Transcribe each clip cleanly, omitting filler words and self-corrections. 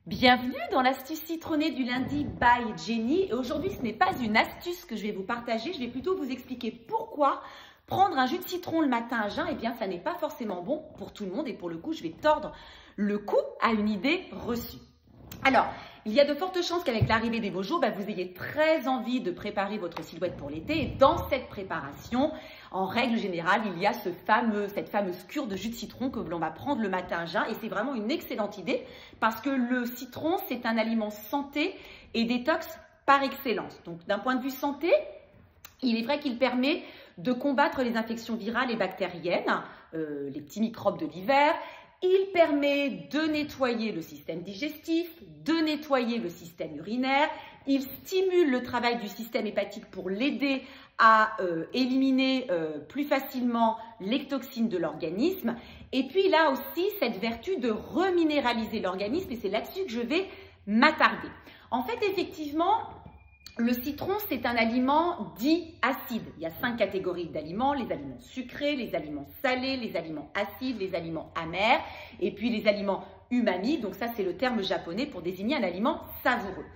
Bienvenue dans l'astuce citronnée du lundi by Jenny. Et aujourd'hui, ce n'est pas une astuce que je vais vous partager, je vais plutôt vous expliquer pourquoi prendre un jus de citron le matin à jeun, eh bien, ça n'est pas forcément bon pour tout le monde. Et pour le coup, je vais tordre le cou à une idée reçue. Alors, il y a de fortes chances qu'avec l'arrivée des beaux jours, vous ayez très envie de préparer votre silhouette pour l'été. Et dans cette préparation, en règle générale, il y a cette fameuse cure de jus de citron que l'on va prendre le matin à jeun. Et c'est vraiment une excellente idée parce que le citron, c'est un aliment santé et détox par excellence. Donc, d'un point de vue santé, il est vrai qu'il permet de combattre les infections virales et bactériennes, les petits microbes de l'hiver. Il permet de nettoyer le système digestif, de nettoyer le système urinaire. Il stimule le travail du système hépatique pour l'aider à éliminer plus facilement les toxines de l'organisme. Et puis, il a aussi cette vertu de reminéraliser l'organisme et c'est là-dessus que je vais m'attarder. En fait, effectivement, le citron, c'est un aliment dit acide. Il y a 5 catégories d'aliments, les aliments sucrés, les aliments salés, les aliments acides, les aliments amers et puis les aliments umami. Donc ça, c'est le terme japonais pour désigner un aliment savoureux.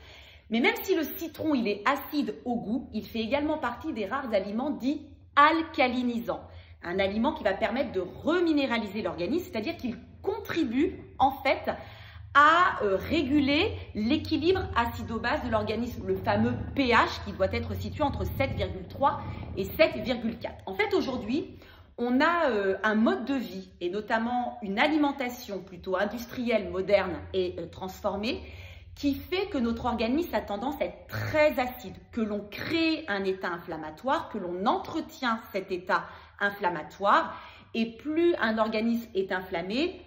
Mais même si le citron, il est acide au goût, il fait également partie des rares aliments dits alcalinisants. Un aliment qui va permettre de reminéraliser l'organisme, c'est-à-dire qu'il contribue en fait à réguler l'équilibre acido-base de l'organisme, le fameux pH qui doit être situé entre 7,3 et 7,4. En fait, aujourd'hui, on a un mode de vie et notamment une alimentation plutôt industrielle, moderne et transformée qui fait que notre organisme a tendance à être très acide, que l'on crée un état inflammatoire, que l'on entretient cet état inflammatoire et plus un organisme est inflammé,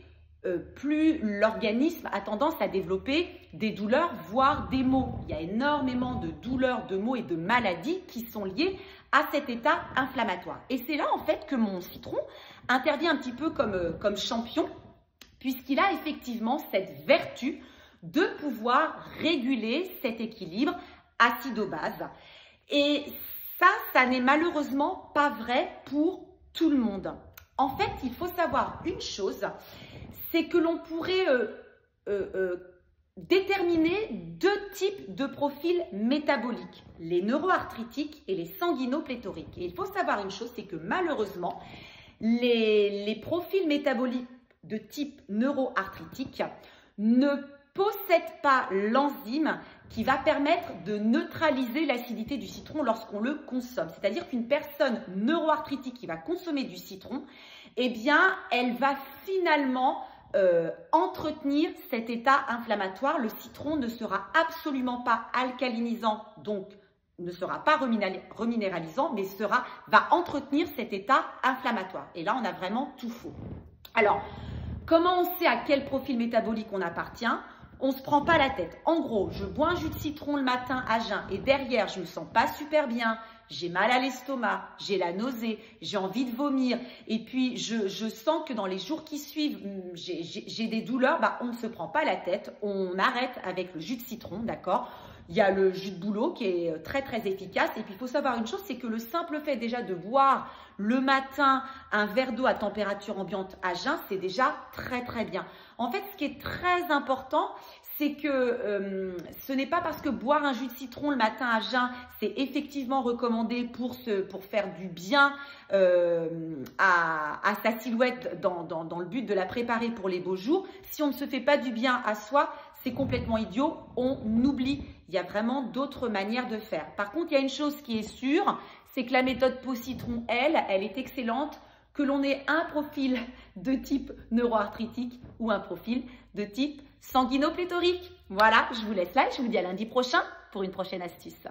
plus l'organisme a tendance à développer des douleurs, voire des maux. Il y a énormément de douleurs, de maux et de maladies qui sont liées à cet état inflammatoire. Et c'est là en fait que mon citron intervient un petit peu comme champion, puisqu'il a effectivement cette vertu de pouvoir réguler cet équilibre acido-base. Et ça n'est malheureusement pas vrai pour tout le monde. En fait, il faut savoir une chose, c'est que l'on pourrait déterminer 2 types de profils métaboliques, les neuroarthritiques et les sanguinopléthoriques. Et il faut savoir une chose, c'est que malheureusement, les profils métaboliques de type neuroarthritique ne possèdent pas l'enzyme qui va permettre de neutraliser l'acidité du citron lorsqu'on le consomme. C'est-à-dire qu'une personne neuroarthritique qui va consommer du citron, eh bien, elle va finalement entretenir cet état inflammatoire. Le citron ne sera absolument pas alcalinisant, donc ne sera pas reminéralisant, mais va entretenir cet état inflammatoire. Et là, on a vraiment tout faux. Alors, comment on sait à quel profil métabolique on appartient ? On ne se prend pas la tête. En gros, je bois un jus de citron le matin à jeun et derrière, je ne me sens pas super bien, j'ai mal à l'estomac, j'ai la nausée, j'ai envie de vomir et puis je sens que dans les jours qui suivent, j'ai des douleurs, on ne se prend pas la tête, on arrête avec le jus de citron, d'accord ? Il y a le jus de bouleau qui est très très efficace et puis il faut savoir une chose, c'est que le simple fait déjà de boire le matin un verre d'eau à température ambiante à jeun, c'est déjà très très bien. En fait, ce qui est très important, c'est que ce n'est pas parce que boire un jus de citron le matin à jeun, c'est effectivement recommandé pour faire du bien à sa silhouette dans le but de la préparer pour les beaux jours. Si on ne se fait pas du bien à soi, c'est complètement idiot, on oublie. Il y a vraiment d'autres manières de faire. Par contre, il y a une chose qui est sûre, c'est que la méthode Peau Citron, elle est excellente, que l'on ait un profil de type neuroarthritique ou un profil de type sanguinopléthorique. Voilà, je vous laisse là et je vous dis à lundi prochain pour une prochaine astuce.